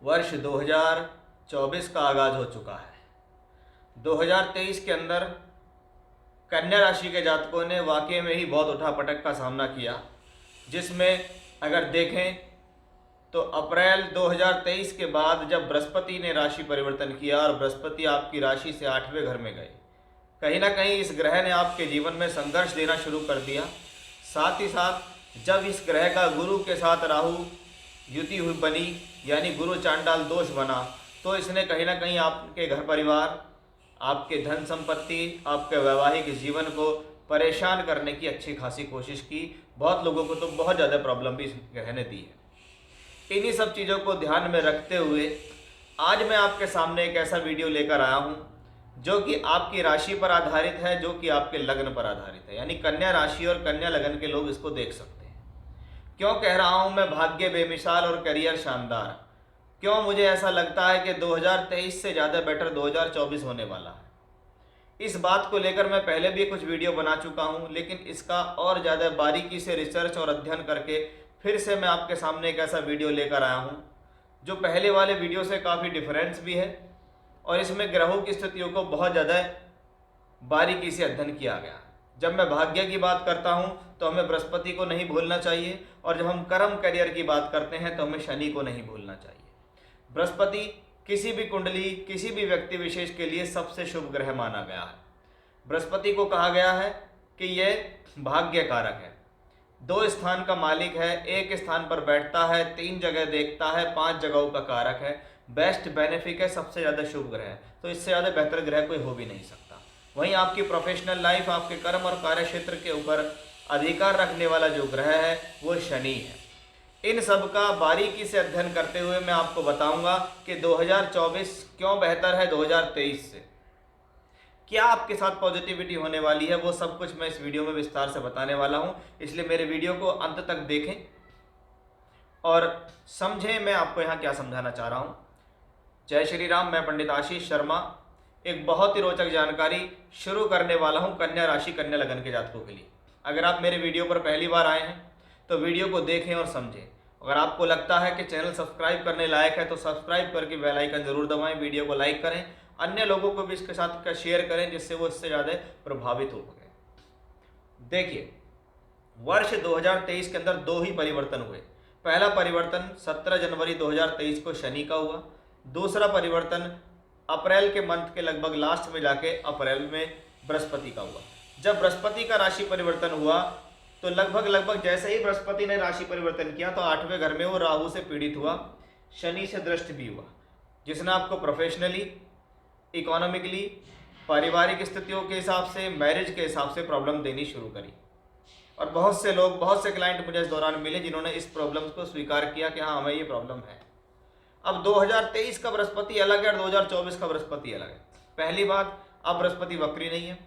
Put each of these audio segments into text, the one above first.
वर्ष 2024 का आगाज़ हो चुका है। 2023 के अंदर कन्या राशि के जातकों ने वाकई में ही बहुत उठापटक का सामना किया, जिसमें अगर देखें तो अप्रैल 2023 के बाद जब बृहस्पति ने राशि परिवर्तन किया और बृहस्पति आपकी राशि से 8वें घर में गए, कहीं ना कहीं इस ग्रह ने आपके जीवन में संघर्ष देना शुरू कर दिया। साथ ही साथ जब इस ग्रह का गुरु के साथ राहु युति हुई बनी, यानी गुरु चांडाल दोष बना, तो इसने कहीं ना कहीं आपके घर परिवार, आपके धन संपत्ति, आपके वैवाहिक जीवन को परेशान करने की अच्छी खासी कोशिश की। बहुत लोगों को तो बहुत ज़्यादा प्रॉब्लम भी इस ग्रह ने दी है। इन्हीं सब चीज़ों को ध्यान में रखते हुए आज मैं आपके सामने एक ऐसा वीडियो लेकर आया हूँ जो कि आपकी राशि पर आधारित है, जो कि आपके लग्न पर आधारित है, यानी कन्या राशि और कन्या लगन के लोग इसको देख सकते हैं। क्यों कह रहा हूँ मैं भाग्य बेमिसाल और करियर शानदार? क्यों मुझे ऐसा लगता है कि 2023 से ज़्यादा बेटर 2024 होने वाला है। इस बात को लेकर मैं पहले भी कुछ वीडियो बना चुका हूँ, लेकिन इसका और ज़्यादा बारीकी से रिसर्च और अध्ययन करके फिर से मैं आपके सामने एक ऐसा वीडियो लेकर आया हूँ जो पहले वाले वीडियो से काफ़ी डिफरेंस भी है, और इसमें ग्रहों की स्थितियों को बहुत ज़्यादा बारीकी से अध्ययन किया गया। जब मैं भाग्य की बात करता हूँ तो हमें बृहस्पति को नहीं भूलना चाहिए, और जब हम कर्म करियर की बात करते हैं तो हमें शनि को नहीं भूलना चाहिए। बृहस्पति किसी भी कुंडली, किसी भी व्यक्ति विशेष के लिए सबसे शुभ ग्रह माना गया है। बृहस्पति को कहा गया है कि यह भाग्य कारक है, 2 स्थान का मालिक है, 1 स्थान पर बैठता है, 3 जगह देखता है, 5 जगहों का कारक है, बेस्ट बेनिफिक है, सबसे ज़्यादा शुभ ग्रह है। तो इससे ज़्यादा बेहतर ग्रह कोई हो भी नहीं सकता। वहीं आपकी प्रोफेशनल लाइफ, आपके कर्म और कार्य क्षेत्र के ऊपर अधिकार रखने वाला जो ग्रह है वो शनि है। इन सब का बारीकी से अध्ययन करते हुए मैं आपको बताऊंगा कि 2024 क्यों बेहतर है 2023 से, क्या आपके साथ पॉजिटिविटी होने वाली है, वो सब कुछ मैं इस वीडियो में विस्तार से बताने वाला हूं। इसलिए मेरे वीडियो को अंत तक देखें और समझें मैं आपको यहाँ क्या समझाना चाह रहा हूँ। जय श्री राम। मैं पंडित आशीष शर्मा एक बहुत ही रोचक जानकारी शुरू करने वाला हूँ कन्या राशि कन्या लगन के जातकों के लिए। अगर आप मेरे वीडियो पर पहली बार आए हैं तो वीडियो को देखें और समझें। अगर आपको लगता है कि चैनल सब्सक्राइब करने लायक है तो सब्सक्राइब करके बेल आइकन जरूर दबाएं, वीडियो को लाइक करें, अन्य लोगों को भी इसके साथ शेयर करें जिससे वो इससे ज़्यादा प्रभावित हो सके। देखिए, वर्ष 2023 के अंदर 2 ही परिवर्तन हुए। पहला परिवर्तन 17 जनवरी 2023 को शनि का हुआ। दूसरा परिवर्तन अप्रैल के मंथ के लगभग लास्ट में जाके अप्रैल में बृहस्पति का हुआ। जब बृहस्पति का राशि परिवर्तन हुआ तो लगभग जैसे ही बृहस्पति ने राशि परिवर्तन किया तो 8वें घर में वो राहु से पीड़ित हुआ, शनि से दृष्ट भी हुआ, जिसने आपको प्रोफेशनली, इकोनॉमिकली, पारिवारिक स्थितियों के हिसाब से, मैरिज के हिसाब से प्रॉब्लम देनी शुरू करी। और बहुत से लोग, बहुत से क्लाइंट मुझे इस दौरान मिले जिन्होंने इस प्रॉब्लम को स्वीकार किया कि हाँ, हमें ये प्रॉब्लम है। अब 2023 का बृहस्पति अलग है और 2024 का बृहस्पति अलग है। पहली बात, अब बृहस्पति वक्री नहीं है।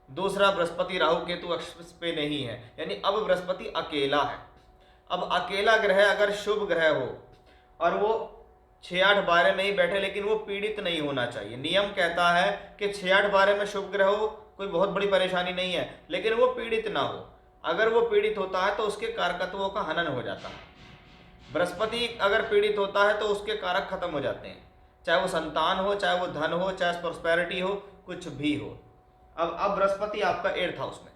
दूसरा, बृहस्पति राहु केतु अक्ष पे नहीं है, यानी अब बृहस्पति अकेला है। अब अकेला ग्रह अगर शुभ ग्रह हो और वो 6-8-12 में ही बैठे, लेकिन वो पीड़ित नहीं होना चाहिए। नियम कहता है कि 6-8-12 में शुभ ग्रह हो, कोई बहुत बड़ी परेशानी नहीं है, लेकिन वो पीड़ित ना हो। अगर वो पीड़ित होता है तो उसके कारकत्वों का हनन हो जाता है। बृहस्पति अगर पीड़ित होता है तो उसके कारक खत्म हो जाते हैं, चाहे वो संतान हो, चाहे वो धन हो, चाहे प्रोस्पेरिटी हो, कुछ भी हो। अब बृहस्पति आपका 8th हाउस में,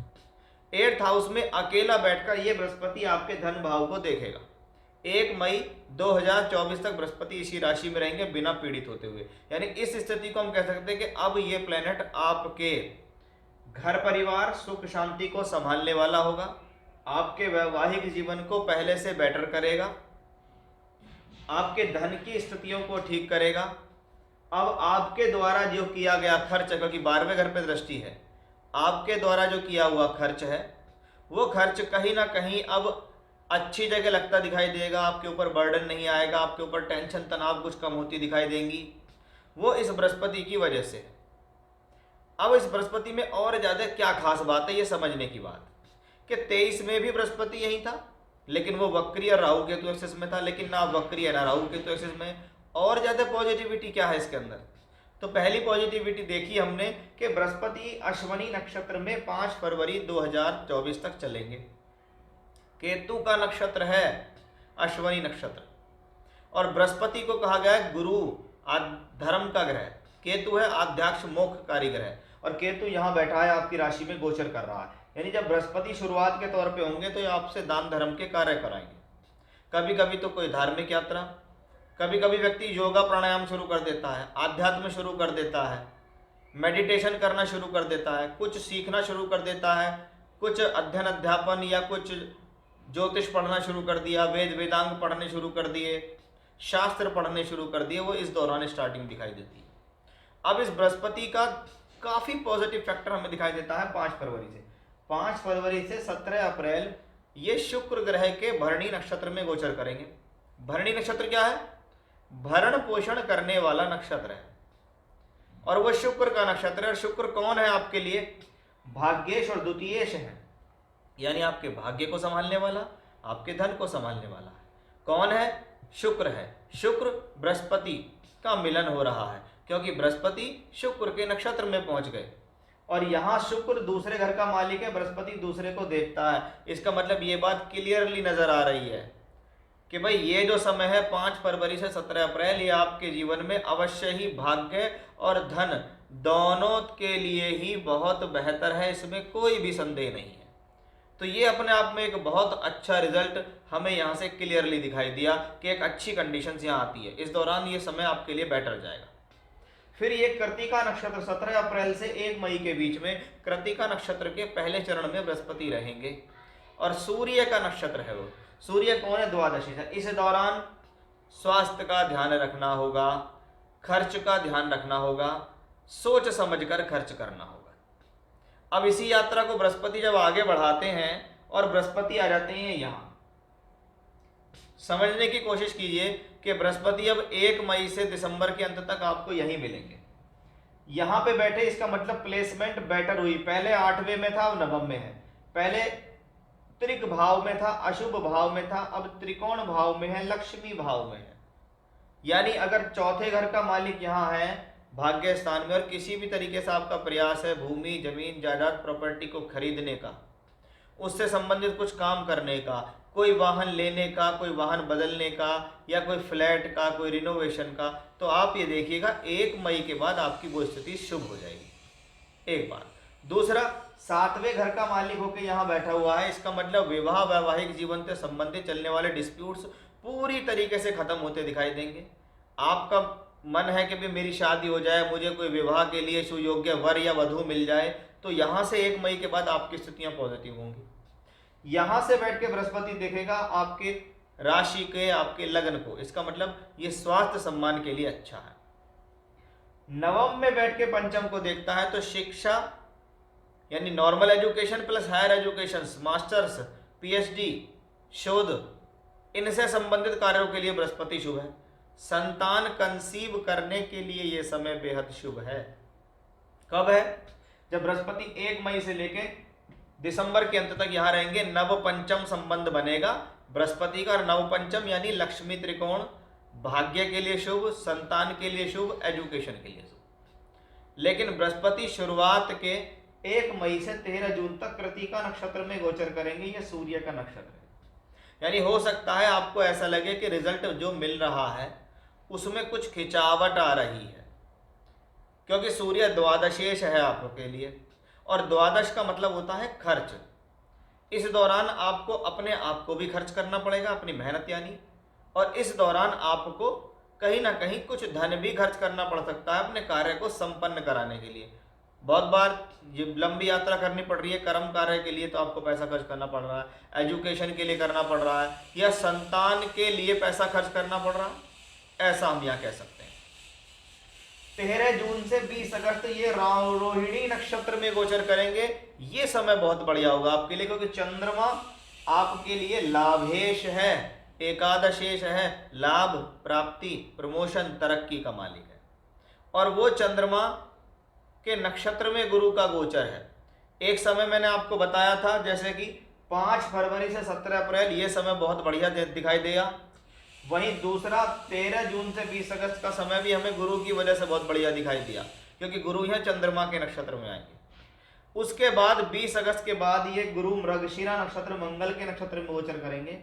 8th हाउस में अकेला बैठकर ये बृहस्पति आपके धन भाव को देखेगा। 1 मई 2024 तक बृहस्पति इसी राशि में रहेंगे बिना पीड़ित होते हुए। यानी इस स्थिति को हम कह सकते हैं कि अब ये प्लेनेट आपके घर परिवार सुख शांति को संभालने वाला होगा, आपके वैवाहिक जीवन को पहले से बेटर करेगा, आपके धन की स्थितियों को ठीक करेगा। अब आपके द्वारा जो किया गया खर्च, क्योंकि 12वें घर पे दृष्टि है, आपके द्वारा जो किया हुआ खर्च है वो खर्च कहीं ना कहीं अब अच्छी जगह लगता दिखाई देगा। आपके ऊपर बर्डन नहीं आएगा, आपके ऊपर टेंशन तनाव कुछ कम होती दिखाई देंगी, वो इस बृहस्पति की वजह से। अब इस बृहस्पति में और ज़्यादा क्या खास बात है ये समझने की बात कि 23 में भी बृहस्पति यही था, लेकिन वो वक्री और राहु केतु एक्सिस में था, लेकिन ना वक्री है ना राहु केतु एक्सिस में। और ज़्यादा पॉजिटिविटी क्या है इसके अंदर? तो पहली पॉजिटिविटी देखी हमने कि बृहस्पति अश्वनी नक्षत्र में 5 फरवरी 2024 तक चलेंगे। केतु का नक्षत्र है अश्वनी नक्षत्र, और बृहस्पति को कहा गया है गुरु धर्म का ग्रह, केतु है आध्यात्म मोक्षकारी ग्रह, और केतु यहाँ बैठा है आपकी राशि में गोचर कर रहा है। यानी जब बृहस्पति शुरुआत के तौर पे होंगे तो ये आपसे दान धर्म के कार्य कराएंगे। कभी कभी तो कोई धार्मिक यात्रा, कभी कभी व्यक्ति योगा प्राणायाम शुरू कर देता है, आध्यात्म शुरू कर देता है, मेडिटेशन करना शुरू कर देता है, कुछ सीखना शुरू कर देता है, कुछ अध्ययन अध्यापन या कुछ ज्योतिष पढ़ना शुरू कर दिया, वेद वेदांग पढ़ने शुरू कर दिए, शास्त्र पढ़ने शुरू कर दिए, वो इस दौरान स्टार्टिंग दिखाई देती है। अब इस बृहस्पति का काफ़ी पॉजिटिव फैक्टर हमें दिखाई देता है 5 फरवरी से। 5 फरवरी से 17 अप्रैल ये शुक्र ग्रह के भरणी नक्षत्र में गोचर करेंगे। भरणी नक्षत्र क्या है? भरण पोषण करने वाला नक्षत्र है, और वह शुक्र का नक्षत्र है। और शुक्र कौन है आपके लिए? भाग्येश और द्वितीयेश है, यानी आपके भाग्य को संभालने वाला, आपके धन को संभालने वाला है। कौन है? शुक्र है। शुक्र बृहस्पति का मिलन हो रहा है, क्योंकि बृहस्पति शुक्र के नक्षत्र में पहुंच गए, और यहाँ शुक्र दूसरे घर का मालिक है, बृहस्पति दूसरे को देखता है। इसका मतलब ये बात क्लियरली नजर आ रही है कि भाई ये जो समय है 5 फरवरी से 17 अप्रैल, ये आपके जीवन में अवश्य ही भाग्य और धन दोनों के लिए ही बहुत बेहतर है, इसमें कोई भी संदेह नहीं है। तो ये अपने आप में एक बहुत अच्छा रिजल्ट हमें यहाँ से क्लियरली दिखाई दिया कि एक अच्छी कंडीशन यहाँ आती है। इस दौरान ये समय आपके लिए बेटर जाएगा। फिर ये कृत्तिका नक्षत्र 17 अप्रैल से 1 मई के बीच में कृत्तिका नक्षत्र के पहले चरण में बृहस्पति रहेंगे, और सूर्य का नक्षत्र है वो। सूर्य कौन है? द्वादशी है। इस दौरान स्वास्थ्य का ध्यान रखना होगा, खर्च का ध्यान रखना होगा, सोच समझकर खर्च करना होगा। अब इसी यात्रा को बृहस्पति जब आगे बढ़ाते हैं और बृहस्पति आ जाते हैं यहाँ, समझने की कोशिश कीजिए कि बृहस्पति अब 1 मई से दिसंबर के अंत तक आपको यहीं मिलेंगे, यहाँ पे बैठे। इसका मतलब प्लेसमेंट बेटर हुई। पहले 8वें में था, अब नवम में है। पहले त्रिक भाव में था, अशुभ भाव में था, अब त्रिकोण भाव में है, लक्ष्मी भाव में है। यानी अगर चौथे घर का मालिक यहाँ है भाग्य स्थान में, और किसी भी तरीके से आपका प्रयास है भूमि जमीन जायदाद प्रॉपर्टी को खरीदने का, उससे संबंधित कुछ काम करने का, कोई वाहन लेने का, कोई वाहन बदलने का, या कोई फ्लैट का, कोई रिनोवेशन का, तो आप ये देखिएगा 1 मई के बाद आपकी वो स्थिति शुभ हो जाएगी। एक बात। दूसरा, 7वें घर का मालिक होकर यहाँ बैठा हुआ है। इसका मतलब विवाह वैवाहिक जीवन से संबंधित चलने वाले डिस्प्यूट्स पूरी तरीके से खत्म होते दिखाई देंगे। आपका मन है कि भी मेरी शादी हो जाए, मुझे कोई विवाह के लिए सुयोग्य वर या वधू मिल जाए, तो यहाँ से 1 मई के बाद आपकी स्थितियाँ पॉजिटिव होंगी। यहाँ से बैठ के बृहस्पति देखेगा आपके राशि के, आपके लग्न को। इसका मतलब ये स्वास्थ्य सम्मान के लिए अच्छा है। नवम में बैठ के पंचम को देखता है, तो शिक्षा यानी normal education plus higher education, masters, PhD, शोध, इनसे संबंधित कार्यों के लिए बृहस्पति शुभ है। संतान कंसीव करने के लिए यह समय बेहद शुभ है। कब है? जब बृहस्पति 1 मई से लेके दिसंबर के अंत तक यहाँ रहेंगे। नव पंचम संबंध बनेगा बृहस्पति का। नव पंचम यानी लक्ष्मी त्रिकोण, भाग्य के लिए शुभ, संतान के लिए शुभ, एजुकेशन के लिए शुभ। लेकिन बृहस्पति शुरुआत के 1 मई से 13 जून तक कृत्तिका नक्षत्र में गोचर करेंगे। ये सूर्य का नक्षत्र है, यानी हो सकता है आपको ऐसा लगे कि रिजल्ट जो मिल रहा है उसमें कुछ खिंचावट आ रही है, क्योंकि सूर्य द्वादशेश है आपके लिए, और द्वादश का मतलब होता है खर्च। इस दौरान आपको अपने आप को भी खर्च करना पड़ेगा, अपनी मेहनत यानी, और इस दौरान आपको कहीं ना कहीं कुछ धन भी खर्च करना पड़ सकता है अपने कार्य को संपन्न कराने के लिए। बहुत बार ये लंबी यात्रा करनी पड़ रही है कर्म कार्य के लिए, तो आपको पैसा खर्च करना पड़ रहा है, एजुकेशन के लिए करना पड़ रहा है, या संतान के लिए पैसा खर्च करना पड़ रहा है, ऐसा हम यहाँ कह सकते हैं। 13 जून से 20 अगस्त ये रोहिणी नक्षत्र में गोचर करेंगे। ये समय बहुत बढ़िया होगा आपके लिए, क्योंकि चंद्रमा आपके लिए लाभेश है, एकादशेश है, लाभ, प्राप्ति, प्रमोशन, तरक्की का मालिक है, और वो चंद्रमा के नक्षत्र में गुरु का गोचर है। एक समय मैंने आपको बताया था जैसे कि 5 फरवरी से 17 अप्रैल ये समय बहुत बढ़िया दिखाई देगा। वहीं दूसरा 13 जून से 20 अगस्त का समय भी हमें गुरु की वजह से बहुत बढ़िया दिखाई दिया, क्योंकि गुरु यहाँ चंद्रमा के नक्षत्र में आएंगे। उसके बाद 20 अगस्त के बाद ये गुरु मृगशिरा नक्षत्र मंगल के नक्षत्र में गोचर करेंगे।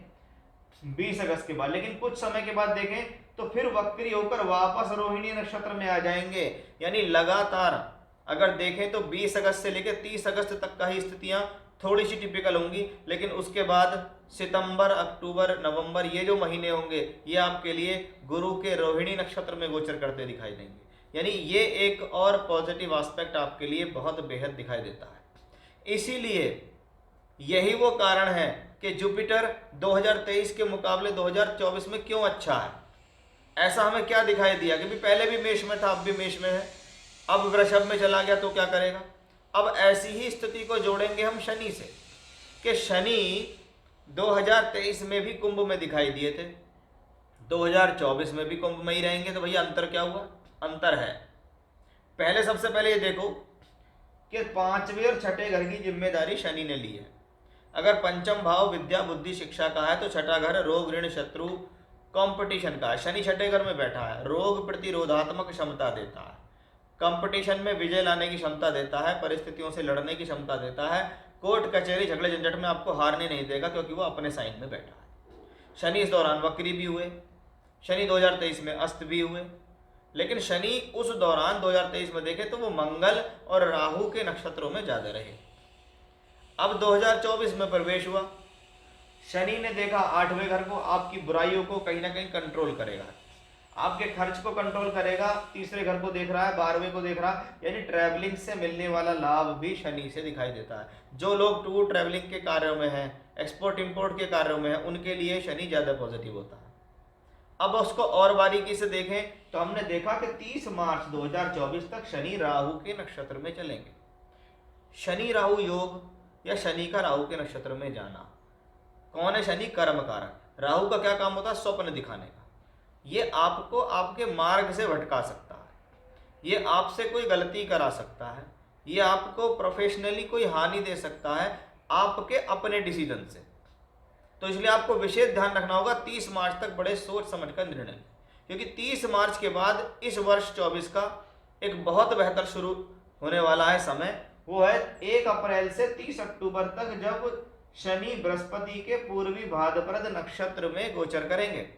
20 अगस्त के बाद। लेकिन कुछ समय के बाद देखें तो फिर वक्री होकर वापस रोहिणी नक्षत्र में आ जाएंगे। यानी लगातार अगर देखें तो 20 अगस्त से लेकर 30 अगस्त तक का ही स्थितियां थोड़ी सी टिपिकल होंगी, लेकिन उसके बाद सितंबर, अक्टूबर, नवंबर ये जो महीने होंगे ये आपके लिए गुरु के रोहिणी नक्षत्र में गोचर करते दिखाई देंगे। यानी ये एक और पॉजिटिव एस्पेक्ट आपके लिए बहुत बेहद दिखाई देता है। इसीलिए यही वो कारण है कि जुपिटर 2023 के मुकाबले 2024 में क्यों अच्छा है। ऐसा हमें क्या दिखाई दिया कि भी पहले भी मेष में था, अब भी मेष में है, अब वृषभ में चला गया तो क्या करेगा। अब ऐसी ही स्थिति को जोड़ेंगे हम शनि से कि शनि 2023 में भी कुंभ में दिखाई दिए थे, 2024 में भी कुंभ में ही रहेंगे। तो भैया अंतर क्या हुआ? अंतर है, पहले सबसे पहले ये देखो कि 5वें और छठे घर की जिम्मेदारी शनि ने ली है। अगर पंचम भाव विद्या बुद्धि शिक्षा का है तो छठा घर रोग ऋण शत्रु कंपटीशन का है। शनि छठे घर में बैठा है, रोग प्रतिरोधात्मक क्षमता देता है, कंपटीशन में विजय लाने की क्षमता देता है, परिस्थितियों से लड़ने की क्षमता देता है, कोर्ट कचहरी झगड़े झंझट में आपको हारने नहीं देगा क्योंकि वो अपने साइन में बैठा है। शनि इस दौरान वक्री भी हुए, शनि 2023 में अस्त भी हुए, लेकिन शनि उस दौरान 2023 में देखें तो वो मंगल और राहु के नक्षत्रों में ज्यादा रहे। अब 2024 में प्रवेश हुआ, शनि ने देखा 8वें घर को, आपकी बुराइयों को कहीं ना कहीं कंट्रोल करेगा, आपके खर्च को कंट्रोल करेगा। तीसरे घर को देख रहा है, 12वें को देख रहा है, यानी ट्रैवलिंग से मिलने वाला लाभ भी शनि से दिखाई देता है। जो लोग टूर ट्रैवलिंग के कार्यों में हैं, एक्सपोर्ट इंपोर्ट के कार्यों में हैं, उनके लिए शनि ज़्यादा पॉजिटिव होता है। अब उसको और बारीकी से देखें तो हमने देखा कि 30 मार्च 2024 तक शनि राहु के नक्षत्र में चलेंगे। शनि राहु योग या शनि का राहु के नक्षत्र में जाना। कौन है शनि? कर्म कारक। राहु का क्या काम होता है? स्वप्न दिखाने का। ये आपको आपके मार्ग से भटका सकता है, ये आपसे कोई गलती करा सकता है, ये आपको प्रोफेशनली कोई हानि दे सकता है आपके अपने डिसीजन से। तो इसलिए आपको विशेष ध्यान रखना होगा 30 मार्च तक बड़े सोच समझ कर निर्णय, क्योंकि 30 मार्च के बाद इस वर्ष 24 का एक बहुत बेहतर शुरू होने वाला है समय। वो है 1 अप्रैल से 30 अक्टूबर तक, जब शनि बृहस्पति के पूर्वी भाद्रपद नक्षत्र में गोचर करेंगे।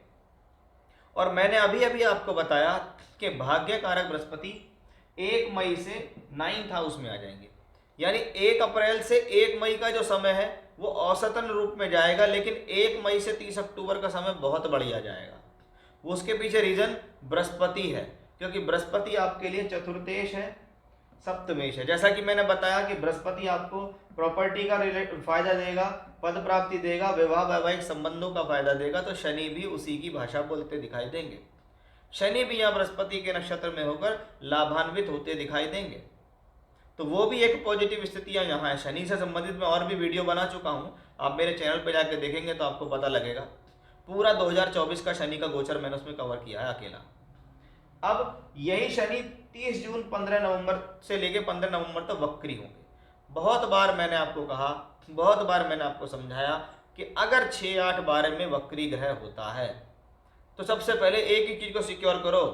और मैंने अभी अभी आपको बताया कि भाग्य कारक बृहस्पति 1 मई से 9th हाउस में आ जाएंगे। यानी 1 अप्रैल से 1 मई का जो समय है वो औसतन रूप में जाएगा, लेकिन 1 मई से 30 अक्टूबर का समय बहुत बढ़िया जाएगा। वो उसके पीछे रीजन बृहस्पति है, क्योंकि बृहस्पति आपके लिए चतुर्थेश है, सप्तमेश है। जैसा कि मैंने बताया कि बृहस्पति आपको प्रॉपर्टी का फायदा देगा, पद प्राप्ति देगा, विवाह वैवाहिक संबंधों का फायदा देगा, तो शनि भी उसी की भाषा बोलते दिखाई देंगे। शनि भी यहाँ बृहस्पति के नक्षत्र में होकर लाभान्वित होते दिखाई देंगे। तो वो भी एक पॉजिटिव स्थितियां यहाँ है। शनि से संबंधित मैं और भी वीडियो बना चुका हूँ, आप मेरे चैनल पर जाके देखेंगे तो आपको पता लगेगा। पूरा 2024 का शनि का गोचर मैंने उसमें कवर किया है अकेला। अब यही शनि 30 जून 15 नवंबर से लेकर 15 नवंबर तक वक्री होंगे। बहुत बार मैंने आपको कहा, बहुत बार मैंने आपको समझाया कि अगर 6, 8, 12 में वक्री ग्रह होता है तो सबसे पहले एक ही चीज को सिक्योर करो,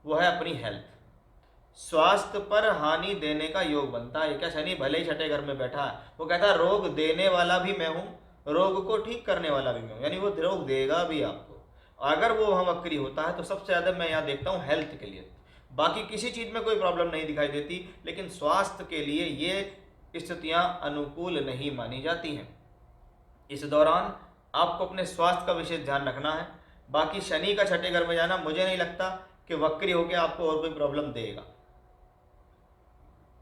वो है अपनी हेल्थ। स्वास्थ्य पर हानि देने का योग बनता है। क्या शनि भले ही छठे घर में बैठा है, वो कहता है रोग देने वाला भी मैं हूँ, रोग को ठीक करने वाला भी मैं हूँ, यानी वो रोग देगा भी आपको। अगर वो वहाँ वक्री होता है तो सबसे ज़्यादा मैं यहाँ देखता हूँ हेल्थ के लिए। बाकी किसी चीज़ में कोई प्रॉब्लम नहीं दिखाई देती, लेकिन स्वास्थ्य के लिए ये स्थितियाँ अनुकूल नहीं मानी जाती हैं। इस दौरान आपको अपने स्वास्थ्य का विशेष ध्यान रखना है। बाकी शनि का छठे घर में जाना मुझे नहीं लगता कि वक्री होकर आपको और कोई प्रॉब्लम देगा।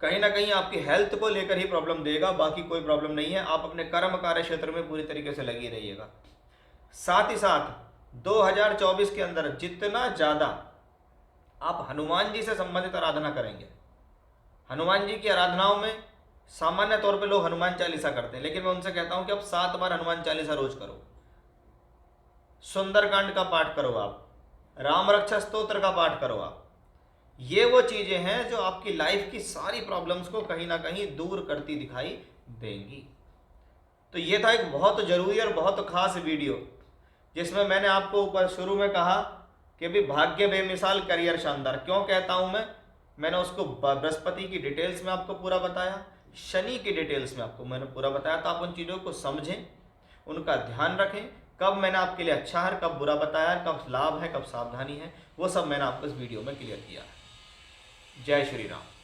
कहीं ना कहीं आपकी हेल्थ को लेकर ही प्रॉब्लम देगा, बाकी कोई प्रॉब्लम नहीं है। आप अपने कर्म कार्य क्षेत्र में पूरी तरीके से लगी रहिएगा। साथ ही साथ 2024 के अंदर जितना ज़्यादा आप हनुमान जी से संबंधित आराधना करेंगे, हनुमान जी की आराधनाओं में सामान्य तौर पे लोग हनुमान चालीसा करते हैं, लेकिन मैं उनसे कहता हूं कि आप 7 बार हनुमान चालीसा रोज करो, सुंदरकांड का पाठ करो, आप राम रक्षा स्तोत्र का पाठ करो। आप ये वो चीजें हैं जो आपकी लाइफ की सारी प्रॉब्लम्स को कहीं ना कहीं दूर करती दिखाई देंगी। तो ये था एक बहुत जरूरी और बहुत खास वीडियो, जिसमें मैंने आपको ऊपर शुरू में कहा कि भी भाग्य बेमिसाल, करियर शानदार। क्यों कहता हूं मैंने उसको बृहस्पति की डिटेल्स में आपको पूरा बताया, शनि की डिटेल्स में आपको मैंने पूरा बताया, तो आप उन चीज़ों को समझें, उनका ध्यान रखें, कब मैंने आपके लिए अच्छा है, कब बुरा बताया है, कब लाभ है, कब सावधानी है, वो सब मैंने आपको इस वीडियो में क्लियर किया है। जय श्री राम।